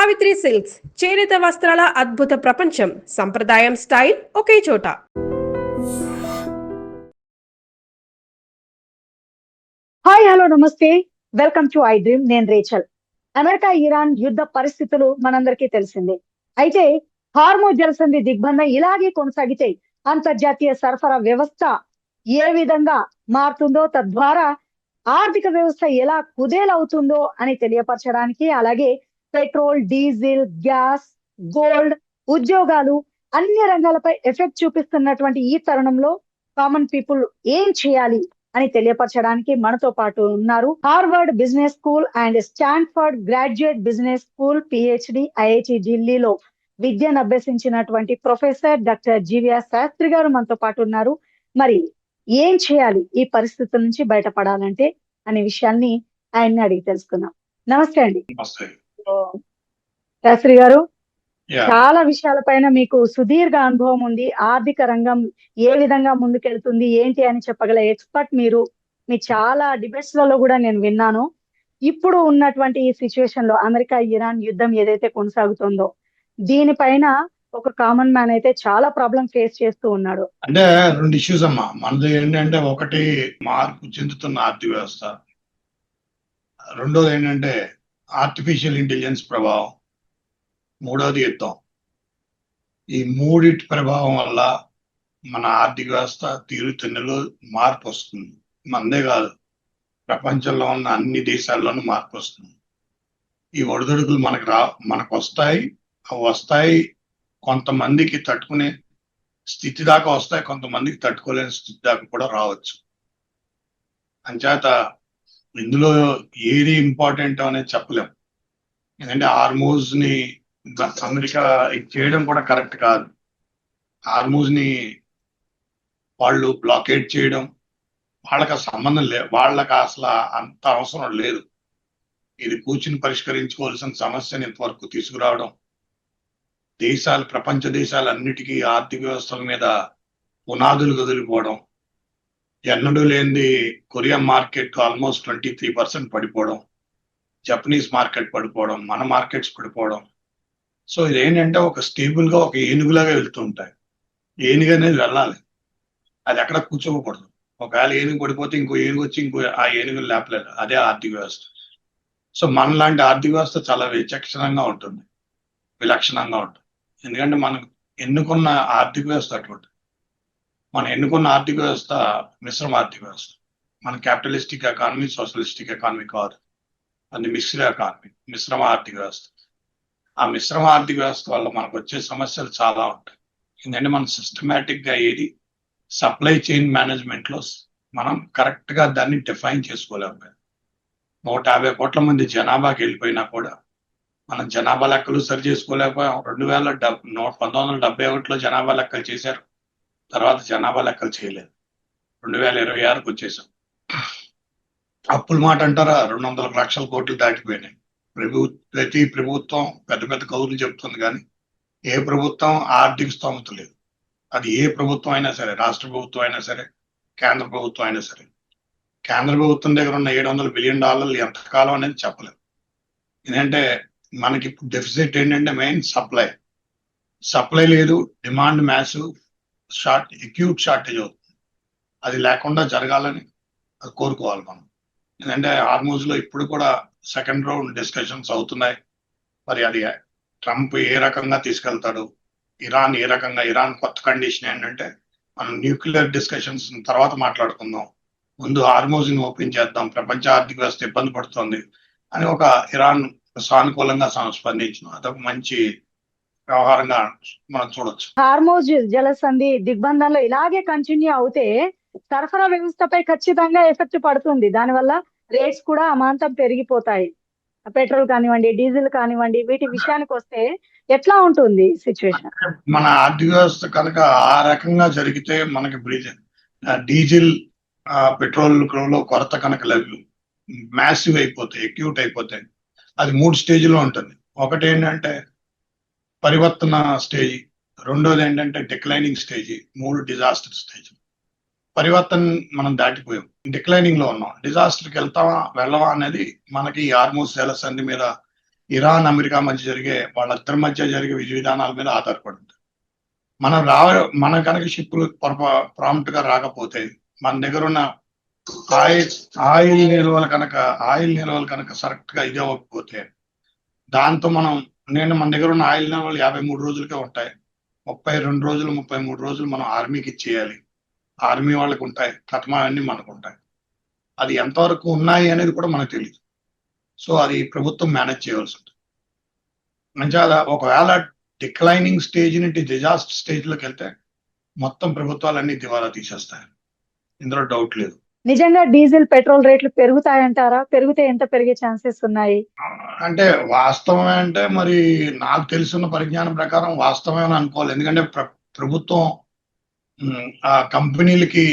Savitri silks చేనేత వస్త్రాల అద్భుత ప్రపంచం. సంప్రదాయం స్టైల్ ఒకే చోట. హాయ్, హలో, నమస్తే. Welcome to I dream. నేను రేచల్. అమెరికా ఇరాన్ యుద్ధ పరిస్థితులు మనందరికీ తెలిసిందే. అయితే హార్మోజ్ జలసంధి దిగ్బంధం ఇలాగే కొనసాగితే అంతర్జాతీయ సరఫరా వ్యవస్థ ఏ విధంగా మారుతుందో, తద్వారా ఆర్థిక వ్యవస్థ ఎలా కుదేలవుతుందో అని తెలియపరచడానికి, అలాగే పెట్రోల్, డీజిల్, గ్యాస్, గోల్డ్, ఉద్యోగాలు అన్ని రంగాలపై ఎఫెక్ట్ చూపిస్తున్నటువంటి ఈ తరుణంలో కామన్ పీపుల్ ఏం చేయాలి అని తెలియపరచడానికి మనతో పాటు ఉన్నారు Harvard business school and Stanford graduate business school PhD IIT ఢిల్లీలో విద్యను అభ్యసించినటువంటి ప్రొఫెసర్ డాక్టర్ జీవీఆర్ శాస్త్రి గారు మనతో పాటు ఉన్నారు. మరి ఏం చేయాలి ఈ పరిస్థితుల నుంచి బయటపడాలంటే అనే విషయాన్ని ఆయన్ని అడిగి తెలుసుకుందాం. నమస్తే అండి. శాస్త్రి గారు, చాలా విషయాలపైన మీకు సుదీర్ఘ అనుభవం ఉంది. ఆర్థిక రంగం ఏ విధంగా ముందుకెళ్తుంది ఏంటి అని చెప్పగల ఎక్స్పర్ట్ మీరు. మీ చాలా డిబేట్స్ లలో కూడా నేను విన్నాను. ఇప్పుడు ఉన్నటువంటి ఈ సిచ్యువేషన్ లో అమెరికా ఇరాన్ యుద్ధం ఏదైతే కొనసాగుతుందో దీనిపైన ఒక కామన్ మ్యాన్ అయితే చాలా ప్రాబ్లం ఫేస్ చేస్తూ ఉన్నాడు. అంటే రెండు ఇష్యూస్ అమ్మా. మనది ఏంటంటే, ఒకటి మార్పు చెందుతున్న ఆర్థిక వ్యవస్థ, రెండోది ఏంటంటే ఆర్టిఫిషియల్ ఇంటెలిజెన్స్ ప్రభావం, మూడోది యుద్ధం. ఈ మూడిటి ప్రభావం వల్ల మన ఆర్థిక వ్యవస్థ తీరుతెన్నులో మార్పు వస్తుంది. మనదే కాదు, ప్రపంచంలో ఉన్న అన్ని దేశాల్లోనూ మార్పు వస్తుంది. ఈ ఒడిదుడుకులు మనకు వస్తాయి. అవి వస్తాయి, కొంతమందికి తట్టుకునే స్థితి దాకా వస్తాయి, కొంతమందికి తట్టుకోలేని స్థితి దాకా కూడా రావచ్చు. అంచేత ఇందులో ఏది ఇంపార్టెంట్ అనేది చెప్పలేం. ఎందుకంటే హార్మోజ్ ని అమెరికా చేయడం కూడా కరెక్ట్ కాదు. హార్మోజ్ ని వాళ్ళు బ్లాకేట్ చేయడం వాళ్ళకి సంబంధం లేదు. వాళ్ళకి అసలు అంత అవసరం లేదు. ఇది కూర్చుని పరిష్కరించుకోవాల్సిన సమస్యని ఇంతవరకు తీసుకురావడం, ప్రపంచ దేశాలన్నిటికీ ఆర్థిక వ్యవస్థల మీద పునాదులు కదిలిపోవడం, ఎన్నడూ లేనిది కొరియా మార్కెట్ ఆల్మోస్ట్ 23% పడిపోవడం, జపనీస్ మార్కెట్ పడిపోవడం, మన మార్కెట్స్ పడిపోవడం. సో ఇదేంటంటే ఒక స్టేబుల్ గా ఒక ఏనుగులాగా వెళ్తుంటాయి. ఏనుగు అనేది వెళ్ళాలి, అది ఎక్కడ కూర్చోకూడదు. ఒకవేళ ఏనుగు పడిపోతే ఇంకో ఏనుగు వచ్చి ఇంకో ఆ ఏనుగులు లేపలేదు. అదే ఆర్థిక వ్యవస్థ. సో మనలాంటి ఆర్థిక వ్యవస్థ చాలా విచక్షణంగా ఉంటుంది, విలక్షణంగా ఉంటుంది. ఎందుకంటే మనం ఎన్నుకున్న ఆర్థిక వ్యవస్థ అటువంటి. మనం ఎన్నుకున్న ఆర్థిక వ్యవస్థ మిశ్రమ ఆర్థిక వ్యవస్థ. మన క్యాపిటలిస్టిక్ ఎకానమీ, సోషలిస్టిక్ ఎకానమీ కాదు, అది మిశ్ర ఎకానమీ, మిశ్రమ ఆర్థిక వ్యవస్థ. ఆ మిశ్రమ ఆర్థిక వ్యవస్థ వల్ల మనకు వచ్చే సమస్యలు చాలా ఉంటాయి. ఎందుకంటే మనం సిస్టమేటిక్ గా ఏది సప్లై చైన్ మేనేజ్మెంట్ లో మనం కరెక్ట్ గా దాన్ని డిఫైన్ చేసుకోలేకపోయాం. 150 కోట్ల మంది జనాభాకి వెళ్ళిపోయినా కూడా మనం జనాభా లెక్కలు సరి చేసుకోలేకపోయాం. 1971లో జనాభా లెక్కలు చేశారు, తర్వాత జనాభా లెక్కలు చేయలేదు. 2026కి వచ్చేసాం. అప్పుల మాట అంటారా, 200 లక్షల కోట్లు దాటిపోయినాయి. ప్రతి ప్రభుత్వం పెద్ద పెద్ద కౌరులు చెప్తుంది, కానీ ఏ ప్రభుత్వం ఆర్థిక స్తోమత లేదు. అది ఏ ప్రభుత్వం అయినా సరే, రాష్ట్ర ప్రభుత్వం అయినా సరే, కేంద్ర ప్రభుత్వం అయినా సరే. కేంద్ర ప్రభుత్వం దగ్గర ఉన్న $700 బిలియన్ ఎంతకాలం అనేది చెప్పలేదు. ఎందుకంటే మనకి ఇప్పుడు డెఫిసిట్ ఏంటంటే మెయిన్ సప్లై లేదు, డిమాండ్ మ్యాసివ్ అక్యూట్ షార్టేజ్ అవుతుంది. అది లేకుండా జరగాలని అది కోరుకోవాలి మనం. ఎందుకంటే హార్మోజ్ లో ఇప్పుడు కూడా సెకండ్ రౌండ్ డిస్కషన్స్ అవుతున్నాయి. మరి అది ట్రంప్ ఏ రకంగా తీసుకెళ్తాడు, ఇరాన్ కొత్త కండిషన్ ఏంటంటే మనం న్యూక్లియర్ డిస్కషన్స్ తర్వాత మాట్లాడుకుందాం, ముందు హార్మోజ్ ని ఓపెన్ చేద్దాం, ప్రపంచ ఆర్థిక వ్యవస్థ ఇబ్బంది పడుతుంది అని ఒక ఇరాన్ సానుకూలంగా స్పందించిన అదొక మంచి వ్యవహారంగా మనం చూడొచ్చు. హార్మోజ్ జలసంధి దిగ్బంధంలో ఇలాగే కంటిన్యూ అవుతే సరఫరా వ్యవస్థపై ఖచ్చితంగా ఎఫెక్ట్ పడుతుంది. దానివల్ల రేట్స్ కూడా అమాంతం పెరిగిపోతాయి. పెట్రోల్ కానివ్వండి, డీజిల్ కానివ్వండి, వీటి విషయానికి వస్తే ఎట్లా ఉంటుంది సిచ్యువేషన్? మన ఆర్థిక వ్యవస్థ కనుక ఆ రకంగా జరిగితే మనకి డీజిల్, పెట్రోల్ లో కొరత కనుక మ్యాసివ్ అయిపోతాయి, అక్యూట్ అయిపోతాయి. అది 3 స్టేజ్లో ఉంటుంది. ఒకటి ఏంటంటే పరివర్తన స్టేజ్, రెండోది ఏంటంటే డిక్లైనింగ్ స్టేజ్, 3 డిజాస్టర్ స్టేజ్. పరివర్తన మనం దాటిపోయాం, డిక్లైనింగ్ లో ఉన్నాం. డిజాస్టర్కి వెళ్ళవా అనేది మనకి హార్మోజ్ జలసంధి మీద ఇరాన్ అమెరికా మధ్య జరిగే వాళ్ళిద్దరి మధ్య జరిగే విధి విధానాల మీద ఆధారపడింది. మనం మన కనుక షిప్పులు ప్రాంప్ట్ గా రాకపోతే, మన దగ్గర ఉన్న ఆయిల్ నిల్వలు కనుక కరెక్ట్ గా ఇది అవ్వకపోతే, దాంతో మన దగ్గర ఉన్న ఆయిల్ నిల్వలు 53 రోజులకే ఉంటాయి. 32 రోజులు 33 రోజులు మనం ఆర్మీకి ఇచ్చేయాలి. ఆర్మీ వాళ్ళకి ఉంటాయి, కథమాలన్నీ మనకు ఉంటాయి. అది ఎంతవరకు ఉన్నాయి అనేది కూడా మనకు తెలియదు. సో అది ప్రభుత్వం మేనేజ్ చేయవలసి ఉంటుంది. మంచిగా ఒకవేళ డిక్లైనింగ్ స్టేజ్ నుండి డిజాస్టర్ స్టేజ్ లోకి వెళ్తే మొత్తం ప్రభుత్వాలన్నీ దివాలా తీసేస్తాయి. ఇందులో డౌట్ లేదు. నిజంగా డీజిల్ పెట్రోల్ రేట్లు పెరుగుతాయంటారా? పెరిగితే ఎంత పెరిగే ఛాన్సెస్ ఉన్నాయి? అంటే వాస్తవమే అంటే మరి నాకు తెలుసున్న పరిజ్ఞానం ప్రకారం వాస్తవమే అని అనుకోవాలి. ఎందుకంటే ప్రభుత్వం ఆ కంపెనీలకి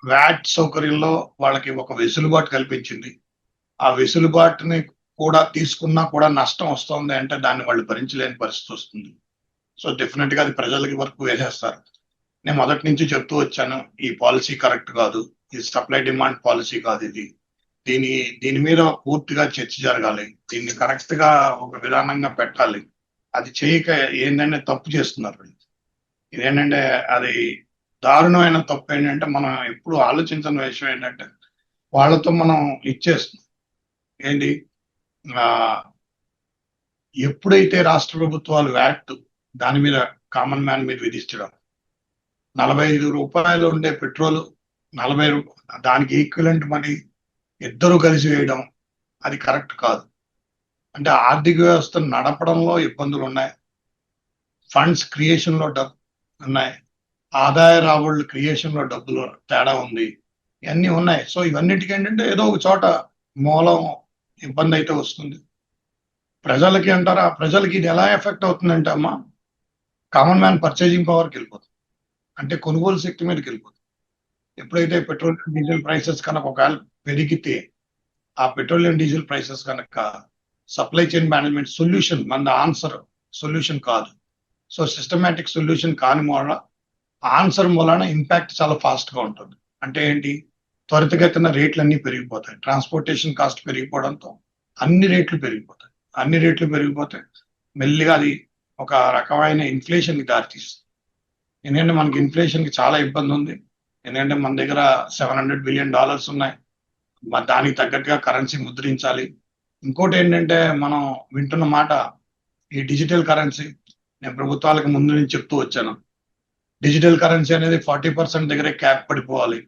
వ్యాట్ సౌకర్యంలో వాళ్ళకి ఒక వెసులుబాటు కల్పించింది. ఆ వెసులుబాటుని కూడా తీసుకున్నా కూడా నష్టం వస్తుంది అంటే దాన్ని వాళ్ళు భరించలేని పరిస్థితి వస్తుంది. సో డెఫినెట్ గా అది ప్రజలకి వరకు వేసేస్తారు. నేను మొదటి నుంచి చెప్తూ వచ్చాను, ఈ పాలసీ కరెక్ట్ కాదు, ఇది సప్లై డిమాండ్ పాలసీ కాదు, దీని మీద పూర్తిగా చర్చ జరగాలి, దీన్ని కరెక్ట్ గా ఒక విధానంగా పెట్టాలి. అది చేయక ఏంటంటే తప్పు చేస్తున్నారు. ఇదేంటంటే అది దారుణమైన తప్పు ఏంటంటే మనం ఎప్పుడు ఆలోచించిన విషయం ఏంటంటే వాళ్ళతో మనం ఇచ్చేస్తున్నాం. ఏంటి ఎప్పుడైతే రాష్ట్ర ప్రభుత్వాలు వ్యాట్ దాని మీద కామన్ మ్యాన్ మీద విధించడం, 45 రూపాయలు ఉండే పెట్రోల్ 40 దానికి ఈక్వలెంట్ మనీ ఇద్దరు కలిసి వేయడం అది కరెక్ట్ కాదు. అంటే ఆర్థిక వ్యవస్థను నడపడంలో ఇబ్బందులు ఉన్నాయి, ఫండ్స్ క్రియేషన్ లో డబ్బు ఉన్నాయి, ఆదాయ రాబడులు క్రియేషన్ లో డబ్బులు తేడా ఉంది, ఇవన్నీ ఉన్నాయి. సో ఇవన్నిటికీ ఏంటంటే ఏదో ఒక చోట మూలం ఇబ్బంది అయితే వస్తుంది. ప్రజలకి అంటారా, ప్రజలకి ఇది ఎలా ఎఫెక్ట్ అవుతుందంటే అమ్మా, కామన్ మ్యాన్ పర్చేజింగ్ పవర్కి వెళ్ళిపోతుంది. అంటే కొనుగోలు శక్తి మీదకి వెళ్ళిపోతుంది. ఎప్పుడైతే పెట్రోలియం డీజిల్ ప్రైసెస్ కనుక ఒకవేళ పెరిగితే, ఆ పెట్రోలియం డీజిల్ ప్రైసెస్ కనుక సప్లై చైన్ మేనేజ్మెంట్ సొల్యూషన్ మన ఆన్సర్ సొల్యూషన్ కాదు. సో సిస్టమేటిక్ సొల్యూషన్ కాని మూలన ఆన్సర్ మూలన ఇంపాక్ట్ చాలా ఫాస్ట్ గా ఉంటుంది. అంటే ఏంటి, త్వరితగతిన రేట్లు అన్ని పెరిగిపోతాయి. ట్రాన్స్పోర్టేషన్ కాస్ట్ పెరిగిపోవడంతో అన్ని రేట్లు పెరిగిపోతే మెల్లిగా అది ఒక రకమైన ఇన్ఫ్లేషన్ కి దారితీస్తుంది. ఎందుకంటే మనకి ఇన్ఫ్లేషన్ కి చాలా ఇబ్బంది ఉంది. ఎందుకంటే మన దగ్గర $700 బిలియన్ ఉన్నాయి. దానికి తగ్గట్టుగా కరెన్సీ ముద్రించాలి. ఇంకోటి ఏంటంటే మనం వింటున్న మాట ఈ డిజిటల్ కరెన్సీ. నేను ప్రభుత్వాలకు ముందు నుంచి చెప్తూ వచ్చాను, డిజిటల్ కరెన్సీ అనేది 40% దగ్గరే క్యాప్ పడిపోవాలి.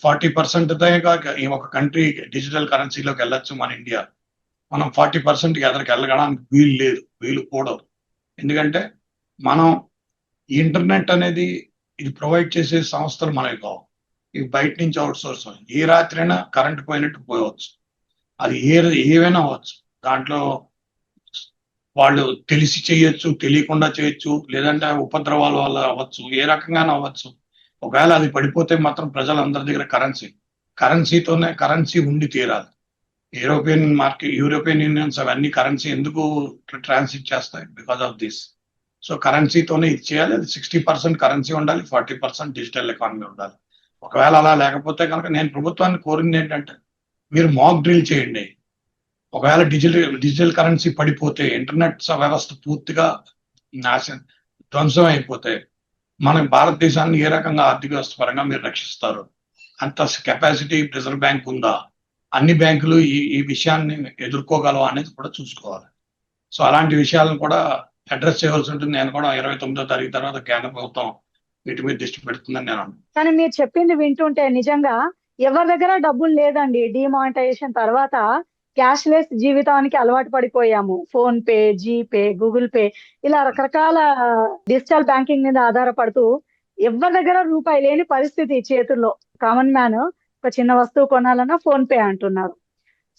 40% దాకా ఒక కంట్రీ డిజిటల్ కరెన్సీలోకి వెళ్ళొచ్చు. మన ఇండియా మనం 40% ఎదరికి వెళ్ళడానికి వీలు కూడదు. ఎందుకంటే మనం ఇంటర్నెట్ అనేది ఇది ప్రొవైడ్ చేసే సంస్థలు మనకి కావు, ఇవి బయట నుంచి అవుట్ సోర్స్. ఏ రాత్రైనా కరెంట్ పోయినట్టు పోయవచ్చు, అది ఏవైనా అవ్వచ్చు. దాంట్లో వాళ్ళు తెలిసి చేయొచ్చు, తెలియకుండా చేయొచ్చు, లేదంటే ఉపద్రవాల వల్ల అవ్వచ్చు, ఏ రకంగానే అవ్వచ్చు. ఒకవేళ అది పడిపోతే మాత్రం ప్రజలందరి దగ్గర కరెన్సీ ఉండి తీరాలి. యూరోపియన్ యూనియన్స్ అవన్నీ కరెన్సీ ఎందుకు ట్రాన్సిట్ చేస్తాయి? Because of this. సో కరెన్సీతోనే ఇది చేయాలి. అది 60% కరెన్సీ ఉండాలి, 40% డిజిటల్ ఎకానమీ ఉండాలి. ఒకవేళ అలా లేకపోతే కనుక నేను ప్రభుత్వాన్ని కోరింది ఏంటంటే, మీరు మాక్ డ్రిల్ చేయండి. ఒకవేళ డిజిటల్ కరెన్సీ పడిపోతే, ఇంటర్నెట్ వ్యవస్థ పూర్తిగా ధ్వంసం అయిపోతే మన భారతదేశాన్ని ఏ రకంగా ఆర్థిక వ్యవస్థ పరంగా మీరు రక్షిస్తారు? అంత కెపాసిటీ రిజర్వ్ బ్యాంక్ ఉందా? అన్ని బ్యాంకులు ఈ విషయాన్ని ఎదుర్కోగలవా అనేది కూడా చూసుకోవాలి. సో అలాంటి విషయాలను కూడా అడ్రస్ చేయవలసి ఉంటుంది. నేను కూడా 29వ తారీఖు తర్వాత కేంద్ర ప్రభుత్వం వీటి మీద దృష్టి పెడుతుందని నేను అనుకుంటున్నాను. కానీ మీరు చెప్పింది వింటుంటే నిజంగా ఎవరి దగ్గర డబ్బులు లేదండి. డిమానిటైజేషన్ తర్వాత క్యాష్ లెస్ జీవితానికి అలవాటు పడిపోయాము. PhonePe, GPay, Google Pay, ఇలా రకరకాల డిజిటల్ బ్యాంకింగ్ మీద ఆధారపడుతూ ఎవరి దగ్గర రూపాయి లేని పరిస్థితి చేతుల్లో. కామన్ మ్యాన్ ఒక చిన్న వస్తువు కొనాలన్నా ఫోన్ పే అంటున్నారు.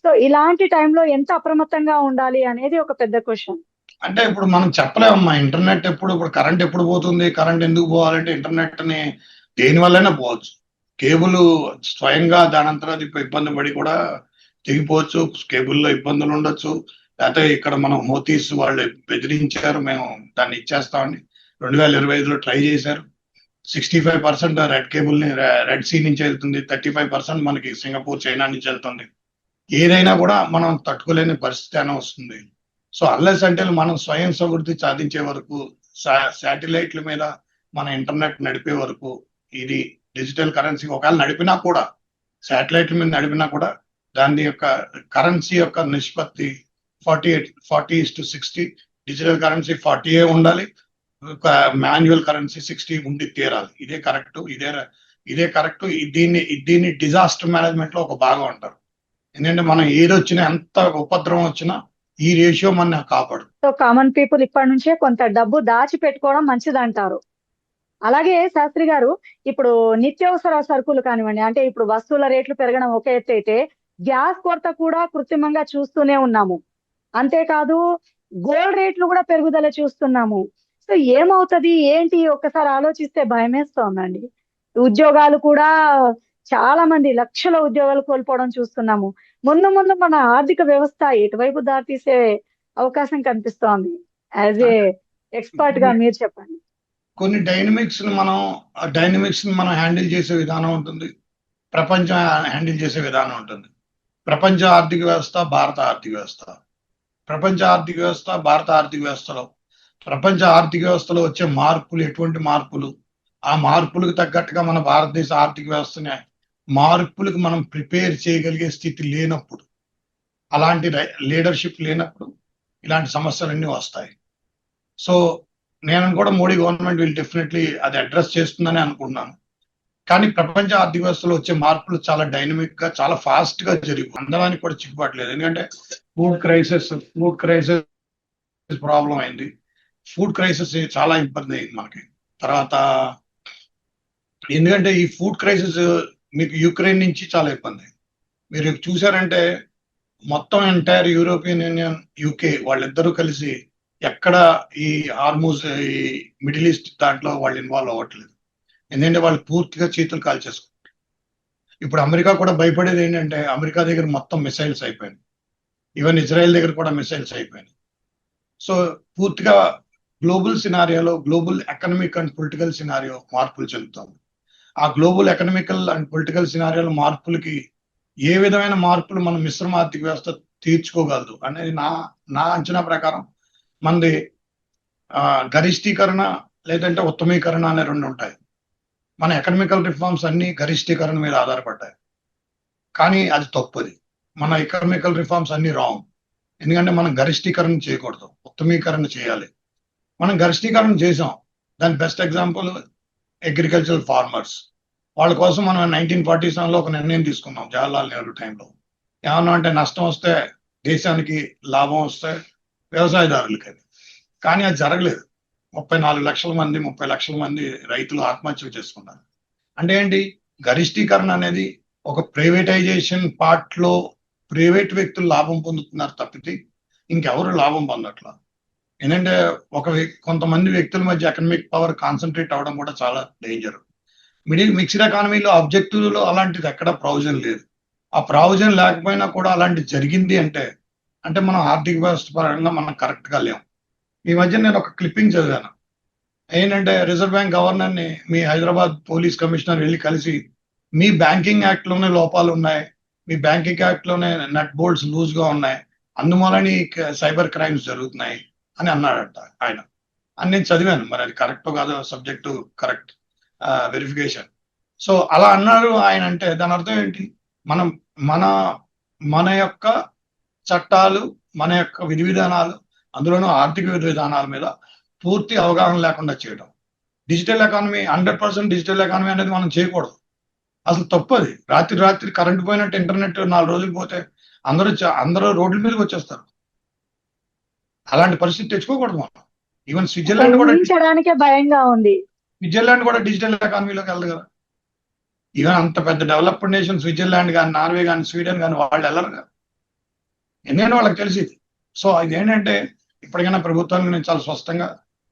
సో ఇలాంటి టైంలో ఎంత అప్రమత్తంగా ఉండాలి అనేది ఒక పెద్ద క్వశ్చన్. అంటే ఇప్పుడు మనం చెప్పలేమమ్మా, ఇంటర్నెట్ ఇప్పుడు కరెంట్ ఎప్పుడు పోతుంది, కరెంట్ ఎందుకు పోవాలంటే ఇంటర్నెట్ ని దేని వల్లైనా పోవచ్చు. కేబుల్ స్వయంగా దానంతరం ఇబ్బంది పడి కూడా తెగిపోవచ్చు, కేబుల్లో ఇబ్బందులు ఉండొచ్చు. లేకపోతే ఇక్కడ మనం మోతీస్ వాళ్ళు బెదిరించారు, మేము దాన్ని ఇచ్చేస్తామని 2025లో ట్రై చేశారు. 65% రెడ్ కేబుల్ ని రెడ్ సీ నుంచి వెళ్తుంది, 35% మనకి సింగపూర్, చైనా నుంచి వెళ్తుంది. ఏదైనా కూడా మనం తట్టుకోలేని పరిస్థితి అయినా వస్తుంది. సో అన్లెస్ అంటే మనం స్వయం సమృద్ధి సాధించే వరకు, శాటిలైట్ల మీద మన ఇంటర్నెట్ నడిపే వరకు, ఇది డిజిటల్ కరెన్సీ ఒకవేళ నడిపినా కూడా, శాటిలైట్ల మీద నడిపినా కూడా దాని యొక్క కరెన్సీ యొక్క నిష్పత్తి 40:60, డిజిటల్ కరెన్సీ 40 ఉండాలి, మాన్యువల్ కరెన్సీ 60 ఉండి తీరాలి. ఇదే కరెక్ట్. దీన్ని డిజాస్టర్ మేనేజ్మెంట్ లో ఒక భాగం అంటారు. ఎందుకంటే మనం ఏది వచ్చినా, ఎంత ఉపద్రవం వచ్చినా ఈ రేషియో మన కాపాడు. సో కామన్ పీపుల్ ఇప్పటి నుంచే కొంత డబ్బు దాచి పెట్టుకోవడం మంచిదంటారు. అలాగే శాస్త్రి గారు, ఇప్పుడు నిత్యావసర సరుకులు కానివ్వండి, అంటే ఇప్పుడు వస్తువుల రేట్లు పెరగడం ఒక ఎత్తు అయితే, గ్యాస్ కొరత కూడా కృత్రిమంగా చూస్తూనే ఉన్నాము. అంతేకాదు గోల్డ్ రేట్లు కూడా పెరుగుదల చూస్తున్నాము. సో ఏమవుతది ఏంటి ఒక్కసారి ఆలోచిస్తే భయమేస్తోందండి. ఉద్యోగాలు కూడా చాలా మంది లక్షల ఉద్యోగాలు కోల్పోవడం చూస్తున్నాము. ముందు ముందు మన ఆర్థిక వ్యవస్థ ఎటువైపు దారితీసే అవకాశం కనిపిస్తోంది. యాజ్ ఏ ఎక్స్పర్ట్ గా మీరు చెప్పండి. కొన్ని డైనమిక్స్ ని మనం హ్యాండిల్ చేసే విధానం ఉంటుంది, ప్రపంచం హ్యాండిల్ చేసే విధానం ఉంటుంది. ప్రపంచ ఆర్థిక వ్యవస్థ, భారత ఆర్థిక వ్యవస్థ. ప్రపంచ ఆర్థిక వ్యవస్థ, భారత ఆర్థిక వ్యవస్థలో, ప్రపంచ ఆర్థిక వ్యవస్థలో వచ్చే మార్పులు ఎటువంటి మార్పులు, ఆ మార్పులకు తగ్గట్టుగా మన భారతదేశ ఆర్థిక వ్యవస్థని మార్పులకు మనం ప్రిపేర్ చేయగలిగే స్థితి లేనప్పుడు, అలాంటి లీడర్షిప్ లేనప్పుడు ఇలాంటి సమస్యలన్నీ వస్తాయి. సో నేను కూడా మోడీ గవర్నమెంట్ విల్ డెఫినెట్లీ అది అడ్రస్ చేస్తుందని అనుకుంటున్నాను. కానీ ప్రపంచ ఆర్థిక వ్యవస్థలో వచ్చే మార్పులు చాలా డైనమిక్ గా, చాలా ఫాస్ట్ గా జరిగి అందడానికి కూడా చిక్కుపడలేదు. ఎందుకంటే ఫుడ్ క్రైసిస్ ప్రాబ్లం అయింది. ఫుడ్ క్రైసిస్ చాలా ఇబ్బంది అయింది మనకి. తర్వాత ఎందుకంటే ఈ ఫుడ్ క్రైసిస్ మీకు యుక్రెయిన్ నుంచి చాలా ఇబ్బంది. మీరు చూసారంటే మొత్తం ఎంటైర్ యూరోపియన్ యూనియన్, యూకే వాళ్ళిద్దరూ కలిసి ఎక్కడ ఈ హార్మూజ్, ఈ మిడిల్ ఈస్ట్ దాంట్లో వాళ్ళు ఇన్వాల్వ్ అవ్వట్లేదు. ఎందుకంటే వాళ్ళు పూర్తిగా చేతులు కాల్చేసుకుంటారు. ఇప్పుడు అమెరికా కూడా భయపడేది ఏంటంటే, అమెరికా దగ్గర మొత్తం మిసైల్స్ అయిపోయినాయి, ఈవెన్ ఇజ్రాయెల్ దగ్గర కూడా మిసైల్స్ అయిపోయినాయి. సో పూర్తిగా గ్లోబల్ సినారియోలో, global economic and political scenario మార్పులు చెందుతుంది. ఆ గ్లోబల్ ఎకనామికల్ అండ్ పొలిటికల్ సినారియోల మార్పులకి ఏ విధమైన మార్పులు మన మిశ్రమ ఆర్థిక వ్యవస్థ తీర్చుకోగలదు అనేది నా అంచనా ప్రకారం మనది గరిష్టీకరణ లేదంటే ఉత్తమీకరణ అనే రెండు ఉంటాయి. మన ఎకనామికల్ రిఫార్మ్స్ అన్ని గరిష్టీకరణ మీద ఆధారపడ్డాయి, కానీ అది తప్పది. మన ఎకనామికల్ రిఫార్మ్స్ అన్ని రాంగ్. ఎందుకంటే మనం గరిష్టీకరణ చేయకూడదు, ఉత్తమీకరణ చేయాలి. మనం గరిష్టీకరణ చేసాం. దాని బెస్ట్ ఎగ్జాంపుల్ అగ్రికల్చరల్ ఫార్మర్స్. వాళ్ళ కోసం మనం 1947లో ఒక నిర్ణయం తీసుకున్నాం, జవహర్లాల్ నెహ్రూ టైంలో. ఏమన్నా అంటే నష్టం వస్తే దేశానికి, లాభం వస్తే వ్యవసాయదారులకి. కానీ అది జరగలేదు. 34 లక్షల మంది, 30 లక్షల మంది రైతులు ఆత్మహత్యలు చేసుకున్నారు. అంటే ఏంటి? గరిష్టీకరణ అనేది ఒక ప్రైవేటైజేషన్ పార్ట్ లో ప్రైవేట్ వ్యక్తులు లాభం పొందుతున్నారు తప్పితే ఇంకెవరు లాభం పొందట్లా. ఏంటంటే కొంతమంది వ్యక్తుల మధ్య ఎకనామిక్ పవర్ కాన్సన్ట్రేట్ అవడం కూడా చాలా డేంజర్. మిక్స్డ్ ఎకానమీలో ఆబ్జెక్టివ్ లో అలాంటిది ఎక్కడ ప్రావిజన్ లేదు. ఆ ప్రావిజన్ లేకపోయినా కూడా అలాంటి జరిగింది అంటే మనం ఆర్థిక వ్యవస్థ పరంగా మనం కరెక్ట్ గా లేము. ఈ మధ్య నేను ఒక క్లిప్పింగ్ చదివాను. ఏంటంటే రిజర్వ్ బ్యాంక్ గవర్నర్ ని మీ హైదరాబాద్ పోలీస్ కమిషనర్ వెళ్ళి కలిసి, మీ బ్యాంకింగ్ యాక్ట్ లోనే లోపాలు ఉన్నాయి, మీ బ్యాంకింగ్ యాక్ట్ లోనే నట్ బోల్ట్స్ లూజ్ గా ఉన్నాయి, అందువలని సైబర్ క్రైమ్స్ జరుగుతున్నాయి అని అన్నాడట ఆయన. అని నేను చదివాను. మరి అది కరెక్టో కాదో సబ్జెక్టు కరెక్ట్ వెరిఫికేషన్. సో అలా అన్నారు ఆయన. అంటే దాని అర్థం ఏంటి? మన యొక్క చట్టాలు, మన యొక్క విధి విధానాలు, అందులోనూ ఆర్థిక విధి విధానాల మీద పూర్తి అవగాహన లేకుండా చేయడం. డిజిటల్ ఎకానమీ 100% డిజిటల్ ఎకానమీ అనేది మనం చేయకూడదు. అసలు తప్పది. రాత్రి కరెంట్ పోయినట్టు ఇంటర్నెట్ 4 రోజులు పోతే అందరూ రోడ్ల మీదకి వచ్చేస్తారు. అలాంటి పరిస్థితి తెచ్చుకోకూడదు మనం. ఈవెన్ స్విట్జర్లాండ్ కూడా భయంగా ఉంది. స్విట్జర్లాండ్ కూడా డిజిటల్ ఎకానమీలోకి వెళ్ళదు కదా. ఈవెన్ అంత పెద్ద డెవలప్డ్ నేషన్ స్విట్జర్లాండ్ కానీ, నార్వే కానీ, స్వీడన్ కానీ వాళ్ళు వెళ్ళరు కదా. ఎందుకంటే వాళ్ళకి తెలిసింది. సో ఇదేంటంటే ఇప్పటికైనా ప్రభుత్వానికి నేను చాలా స్పష్టంగా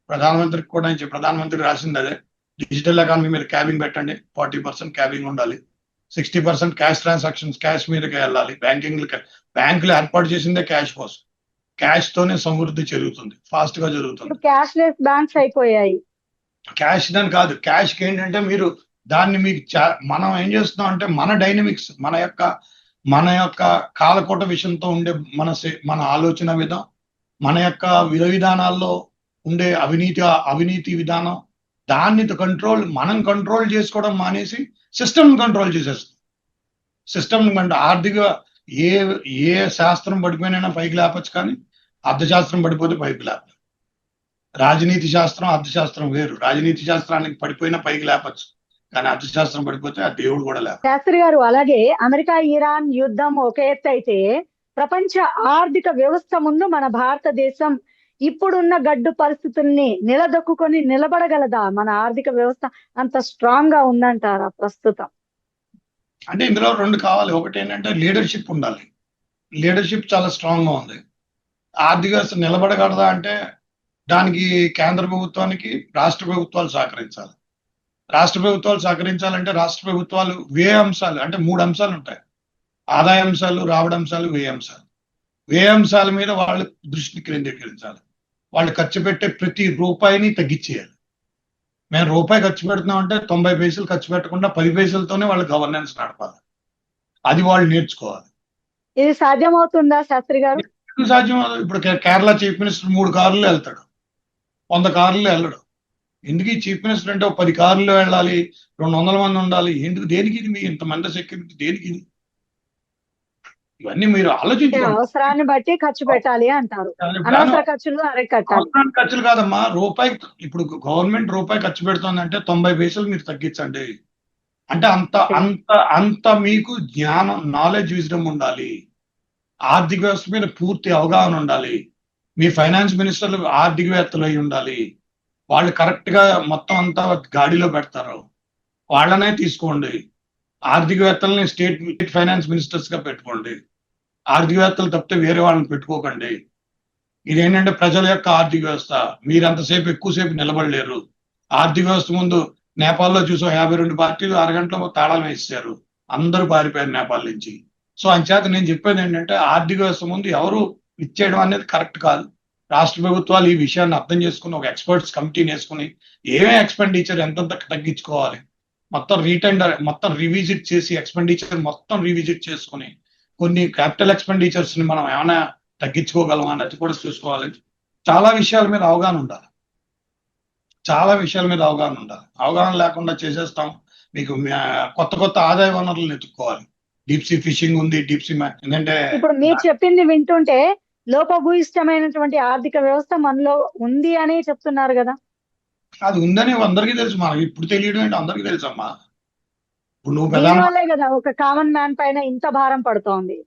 ప్రధానమంత్రికి కూడా ప్రధానమంత్రి రాసింది అదే, డిజిటల్ ఎకానమీ మీద క్యాబింగ్ పెట్టండి. 40% క్యాబింగ్ ఉండాలి, 60% క్యాష్ ట్రాన్సాక్షన్స్ క్యాష్ మీదకి వెళ్ళాలి. బ్యాంకులు ఏర్పాటు చేసిందే క్యాష్ కోసం. క్యాష్ తోనే సమృద్ధి జరుగుతుంది, ఫాస్ట్ గా జరుగుతుంది. క్యాష్ లెస్ బ్యాంక్స్ అయిపోయాయి. క్యాష్ దాని కాదు. క్యాష్ కి ఏంటంటే మీరు దాన్ని మనం ఏం చేస్తున్నాం అంటే మన డైనమిక్స్, మన యొక్క కాలకోట విషయంతో ఉండే మన ఆలోచన విధం, మన యొక్క విధానాల్లో ఉండే అవినీతి విధానం, దాన్ని మనం కంట్రోల్ చేసుకోవడం మానేసి సిస్టమ్ కంట్రోల్ చేసేస్తుంది. సిస్టమ్ అంటే ఆర్థిక ఏ ఏ శాస్త్రం పడిపోయినా పైకి లేపచ్చు, కానీ అర్థశాస్త్రం పడిపోతే పైకి లేప. రాజనీతి శాస్త్రం అర్థశాస్త్రం వేరు. రాజనీతి శాస్త్రానికి పడిపోయినా పైకి లేపచ్చు, కానీ అర్థశాస్త్రం పడిపోతే ఆ దేవుడు కూడా లేప. శాస్త్రి గారు, అలాగే అమెరికా ఇరాన్ యుద్ధం ఒక ఎత్తు అయితే, ప్రపంచ ఆర్థిక వ్యవస్థ ముందు మన భారతదేశం ఇప్పుడున్న గడ్డు పరిస్థితుల్ని నిలదొక్కుని నిలబడగలదా? మన ఆర్థిక వ్యవస్థ అంత స్ట్రాంగ్ గా ఉందంటారా ప్రస్తుతం? అంటే ఇందులో రెండు కావాలి. ఒకటి ఏంటంటే లీడర్షిప్ ఉండాలి. లీడర్షిప్ చాలా స్ట్రాంగ్ గా ఉంది. ఆర్థిక వ్యవస్థ నిలబడగలదా అంటే దానికి కేంద్ర ప్రభుత్వానికి రాష్ట్ర ప్రభుత్వాలు సహకరించాలి. రాష్ట్ర ప్రభుత్వాలు సహకరించాలంటే రాష్ట్ర ప్రభుత్వాలు వ్యయ అంశాలు, అంటే 3 అంశాలు ఉంటాయి: ఆదాయ అంశాలు, రాబడి అంశాలు, వ్యయ అంశాలు. వ్యయ అంశాల మీద వాళ్ళు దృష్టిని కేంద్రీకరించాలి. వాళ్ళు ఖర్చు పెట్టే ప్రతి రూపాయిని తగ్గించేయాలి. మేము రూపాయి ఖర్చు పెడుతున్నాం అంటే 90 పైసలు ఖర్చు పెట్టకుండా 10 పైసలతోనే వాళ్ళు గవర్నెన్స్ నడపాలి. అది వాళ్ళు నేర్చుకోవాలి. ఇది సాధ్యమవుతుందా శాస్త్రి గారు? సాధ్యం. ఇప్పుడు కేరళ చీఫ్ మినిస్టర్ 3 కార్లు వెళ్తాడు, 100 కార్లు వెళ్ళడు. ఎందుకు? ఈ చీఫ్ మినిస్టర్ అంటే 10 కార్లు వెళ్ళాలి, 200 మంది ఉండాలి. ఎందుకు? దేనికి ఇది? మీ ఇంతమంది సెక్యూరిటీ దేనికి ఇది? ఇవన్నీ మీరు ఆలోచించాలి. అవసరాన్ని బట్టి ఖర్చు పెట్టాలి అంటారు. అనవసర ఖర్చులు అరికట్టాలి. అవసరానికి ఖర్చులు కాదమ్మా. రూపాయి, ఇప్పుడు గవర్నమెంట్ రూపాయి ఖర్చు పెడుతుందంటే 90 పైసలు మీరు తగ్గించండి. అంటే అంత మీకు జ్ఞానం, నాలెడ్జ్, విజ్డమ్ ఉండాలి. ఆర్థిక వ్యవస్థ మీద పూర్తి అవగాహన ఉండాలి. మీ ఫైనాన్స్ మినిస్టర్లు ఆర్థికవేత్తలు అయి ఉండాలి. వాళ్ళు కరెక్ట్ గా మొత్తం అంతా గాడిలో పెడతారు. వాళ్ళనే తీసుకోండి. ఆర్థికవేత్తల్ని స్టేట్ ఫైనాన్స్ మినిస్టర్స్ గా పెట్టుకోండి. ఆర్థికవేత్తలు తప్పితే వేరే వాళ్ళని పెట్టుకోకండి. ఇదేంటంటే ప్రజల యొక్క ఆర్థిక వ్యవస్థ. మీరు అంతసేపు ఎక్కువసేపు నిలబడలేరు. ఆర్థిక వ్యవస్థ ముందు నేపాల్లో చూసాం, 52 పార్టీలు అరగంటలో తాళం వేసేశారు. అందరూ పారిపోయారు నేపాల్ నుంచి. సో అంచేత నేను చెప్పేది ఏంటంటే ఆర్థిక వ్యవస్థ ముందు ఎవరు ఇచ్చేయడం అనేది కరెక్ట్ కాదు. రాష్ట్ర ప్రభుత్వాలు ఈ విషయాన్ని అర్థం చేసుకుని ఒక ఎక్స్పర్ట్స్ కమిటీని వేసుకుని ఏమే ఎక్స్పెండిచర్ ఎంతంత తగ్గించుకోవాలి, మొత్తం రివిజిట్ చేసి ఎక్స్పెండిచర్ మొత్తం రివిజిట్ చేసుకుని కొన్ని క్యాపిటల్ ఎక్స్పెండిచర్స్ ని మనం ఏమైనా తగ్గించుకోగలమా అనేది కూడా చూసుకోవాలి. చాలా విషయాల మీద అవగాహన ఉండాలి. అవగాహన లేకుండా చేసేస్తాం. మీకు కొత్త ఆదాయ వనరులను ఎత్తుక్కోవాలి. డీప్ సీ ఫిషింగ్ ఉంది, డీప్ సీ ఏంటంటే ఇప్పుడు మీరు చెప్పింది వింటుంటే లోపభూయిష్టమైనటువంటి ఆర్థిక వ్యవస్థ మనలో ఉంది అని చెప్తున్నారు కదా. అది ఉందని అందరికీ తెలుసు. మనకి ఇప్పుడు తెలియడం ఏంటి? అందరికీ తెలుసమ్మా. ఇప్పుడు నువ్వు దీనివల్లే కదా ఒక కామన్ మ్యాన్ పైన ఇంత భారం పడుతోంది.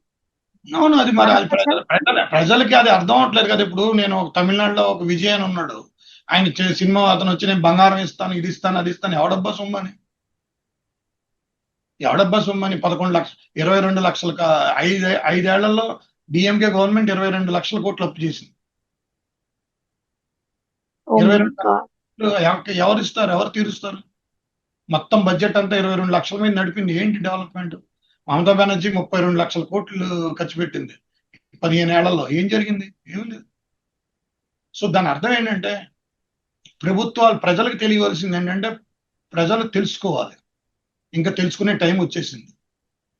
అవును, అది మరి అది ప్రజలకి అది అర్థం అవట్లేదు కదా. ఇప్పుడు నేను తమిళనాడులో ఒక విజయ్ అని ఉన్నాడు. ఆయన సినిమా అతను వచ్చి నేను బంగారం ఇస్తాను, ఇది ఇస్తాను, అది ఇస్తాను. ఎవడబ్బా సొమ్మని 11 లక్షలు, 22 లక్షలు 5 ఏళ్లలో డిఎంకే గవర్నమెంట్ 22 లక్షల కోట్లు అప్పు చేసింది. 22 ఎవరు ఇస్తారు? ఎవరు తీరుస్తారు? మొత్తం బడ్జెట్ అంతా 22 లక్షల మీద నడిపింది. ఏంటి డెవలప్మెంట్? మమతా బెనర్జీ 32 లక్షల కోట్లు ఖర్చు పెట్టింది 15 ఏళ్లలో. ఏం జరిగింది? ఏం లేదు. సో దాని అర్థం ఏంటంటే ప్రభుత్వాలు ప్రజలకు తెలియవలసింది ఏంటంటే ప్రజలు తెలుసుకోవాలి. ఇంకా తెలుసుకునే టైం వచ్చేసింది.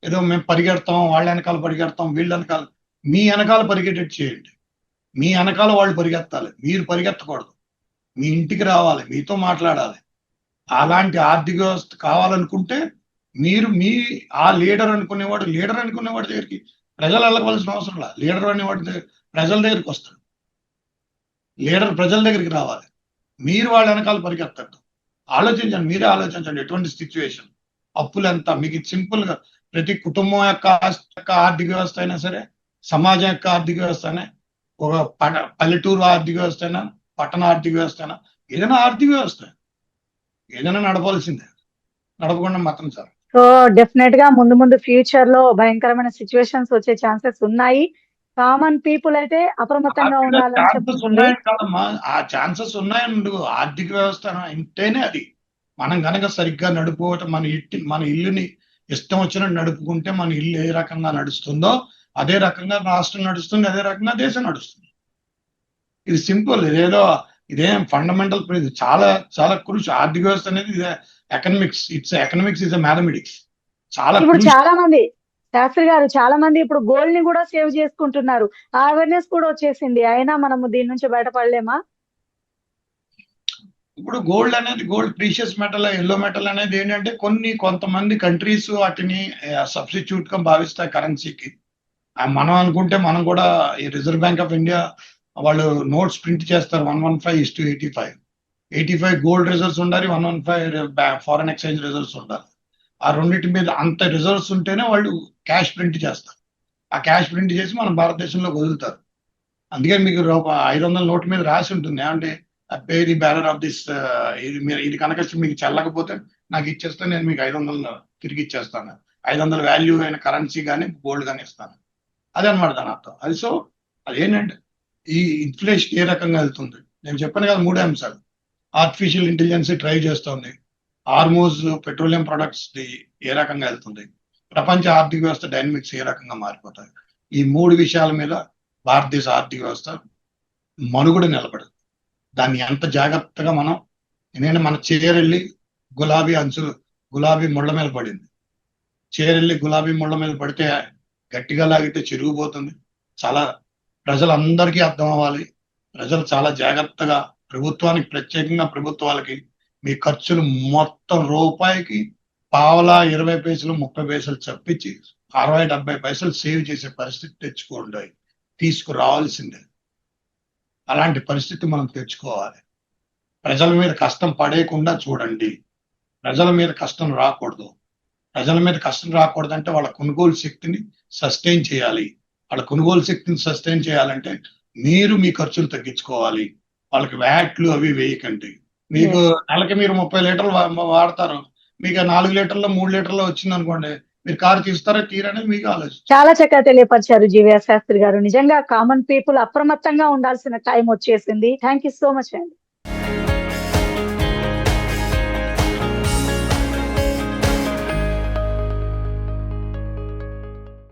ఏదో మేము పరిగెడతాం, వాళ్ళ వెనకాల పరిగెడతాం, వీళ్ళ వెనకాల. మీ వెనకాల పరిగెట్టేట్టు చేయండి. మీ వెనకాల వాళ్ళు పరిగెత్తాలి, మీరు పరిగెత్తకూడదు. మీ ఇంటికి రావాలి, మీతో మాట్లాడాలి. అలాంటి ఆర్థిక వ్యవస్థ కావాలనుకుంటే మీరు ఆ లీడర్ అనుకునేవాడు దగ్గరికి ప్రజలు వెళ్ళవలసిన అవసరం లేదు. లీడర్ అనేవాడి ప్రజల దగ్గరికి వస్తాడు. లీడర్ ప్రజల దగ్గరికి రావాలి. మీరు వాళ్ళ వెనకాల పరిగెత్తద్దు. మీరే ఆలోచించండి. ఎటువంటి సిచ్యువేషన్, అప్పులు ఎంత, మీకు సింపుల్ గా ప్రతి కుటుంబం యొక్క ఆర్థిక వ్యవస్థ అయినా సరే, సమాజం యొక్క ఆర్థిక వ్యవస్థ అయినా, ఒక పల్లెటూరు ఆర్థిక వ్యవస్థ అయినా, పట్టణ ఆర్థిక వ్యవస్థ అయినా, ఏదైనా ఆర్థిక వ్యవస్థ ఏదైనా నడపాల్సిందే. నడపకుండా మాత్రం సార్. సో డెఫినెట్ గా ముందు ఫ్యూచర్ లో భయంకరమైన సిచ్యువేషన్స్ వచ్చే ఛాన్సెస్ ఉన్నాయి. కామన్ పీపుల్ అయితే అప్రమత్తంగా ఉండాలని చెప్తుంది. ఆ ఛాన్సెస్ ఉన్నాయని ఆర్థిక వ్యవస్థ ఇంటేనే అది. మనం కనుక సరిగ్గా నడుపుకోవటం, మన ఇల్లుని ఇష్టం వచ్చినట్టు నడుపుకుంటే మన ఇల్లు ఏ రకంగా నడుస్తుందో అదే రకంగా రాష్ట్రం నడుస్తుంది, అదే రకంగా దేశం నడుస్తుంది. ఇది సింపుల్. ఇదేం ఫండమెంటల్. ఇది చాలా చాలా క్రూషియల్. ఆర్థిక వ్యవస్థ అనేది ఎకనామిక్స్. Economics is mathematics. చాలా ఇప్పుడు చాలా మంది శాస్త్రి గారు చాలా మంది ఇప్పుడు గోల్డ్ ని కూడా సేవ్ చేసుకుంటున్నారు. ఆ అవేర్నెస్ కూడా వచ్చేసింది. అయినా మనము దీని నుంచి బయటపడలేమా? ఇప్పుడు గోల్డ్ అనేది gold precious metal, yellow metal అనేది ఏంటంటే కొంతమంది కంట్రీస్ వాటిని సబ్స్టిట్యూట్ గా భావిస్తాయి కరెన్సీకి. మనం అనుకుంటే మనం కూడా ఈ రిజర్వ్ బ్యాంక్ ఆఫ్ ఇండియా వాళ్ళు నోట్స్ ప్రింట్ చేస్తారు 115:85. 85 గోల్డ్ రిజర్వ్స్ ఉండాలి, 115 ఫారెన్ ఎక్స్చేంజ్ రిజర్వ్స్ ఉండాలి. ఆ రెండింటి మీద అంత రిజర్వ్స్ ఉంటేనే వాళ్ళు క్యాష్ ప్రింట్ చేస్తారు. ఆ క్యాష్ ప్రింట్ చేసి మన భారతదేశంలో వదులుతారు. అందుకని మీకు 500 నోట్ మీద రాసి ఉంటుంది ఏమంటే pay the bearer of this, ఇది కనుక మీకు చెల్లకపోతే నాకు ఇచ్చేస్తే నేను మీకు 500 తిరిగి ఇచ్చేస్తాను. 500 వాల్యూ అయిన కరెన్సీ కానీ గోల్డ్ కానీ ఇస్తాను. అదే అనమాట దాని అర్థం. అది సో అదేంటంటే ఈ ఇన్ఫ్లేషన్ ఏ రకంగా వెళ్తుంది నేను చెప్పాను కదా, 3 అంశాలు. ఆర్టిఫిషియల్ ఇంటెలిజెన్స్ డ్రైవ్ చేస్తుంది, హార్మోజ్ పెట్రోలియం ప్రొడక్ట్స్ ఏ రకంగా వెళ్తుంది, ప్రపంచ ఆర్థిక వ్యవస్థ డైనమిక్స్ ఏ రకంగా మారిపోతాయి. ఈ 3 విషయాల మీద భారతదేశ ఆర్థిక వ్యవస్థ మనుగడ నిలబడదు. దాన్ని ఎంత జాగ్రత్తగా మనం, ఎందుకంటే మన చేరెళ్ళి గులాబీ ముళ్ళ మీద పడింది. చేరెళ్ళి గులాబీ ముళ్ళ మీద పడితే గట్టిగా లాగితే చిరిగిపోతుంది. చాలా ప్రజలందరికీ అర్థం అవ్వాలి. ప్రజలు చాలా జాగ్రత్తగా ప్రభుత్వానికి, ప్రత్యేకంగా ప్రభుత్వాలకి మీ ఖర్చులు మొత్తం రూపాయికి పావలా 20 పైసలు 30 పైసలు చప్పించి 60-70 పైసలు సేవ్ చేసే పరిస్థితి తెచ్చుకోండి, తీసుకురావాల్సిందే. అలాంటి పరిస్థితి మనం తెచ్చుకోవాలి. ప్రజల మీద కష్టం పడేయకుండా చూడండి. ప్రజల మీద కష్టం రాకూడదు. ప్రజల మీద కష్టం రాకూడదంటే వాళ్ళ కొనుగోలు శక్తిని సస్టైన్ చేయాలి. వాళ్ళ కొనుగోలు శక్తిని సస్టైన్ చేయాలంటే మీరు మీ ఖర్చులు తగ్గించుకోవాలి. వాళ్ళకి వ్యాట్లు అవి వేయకండి. మీకు నెలకి మీరు 30 లీటర్లు వాడతారు, మీకు 4 లీటర్లో 3 లీటర్లో వచ్చింది అనుకోండి, మీరు కారు తీస్తారా తీరనేది మీకు ఆలోచన. చాలా చక్కగా తెలియపరిచారు జీవీఆర్ శాస్త్రి గారు. నిజంగా కామన్ పీపుల్ అప్రమత్తంగా ఉండాల్సిన టైం వచ్చేసింది. థ్యాంక్ యూ సో మచ్ అండి.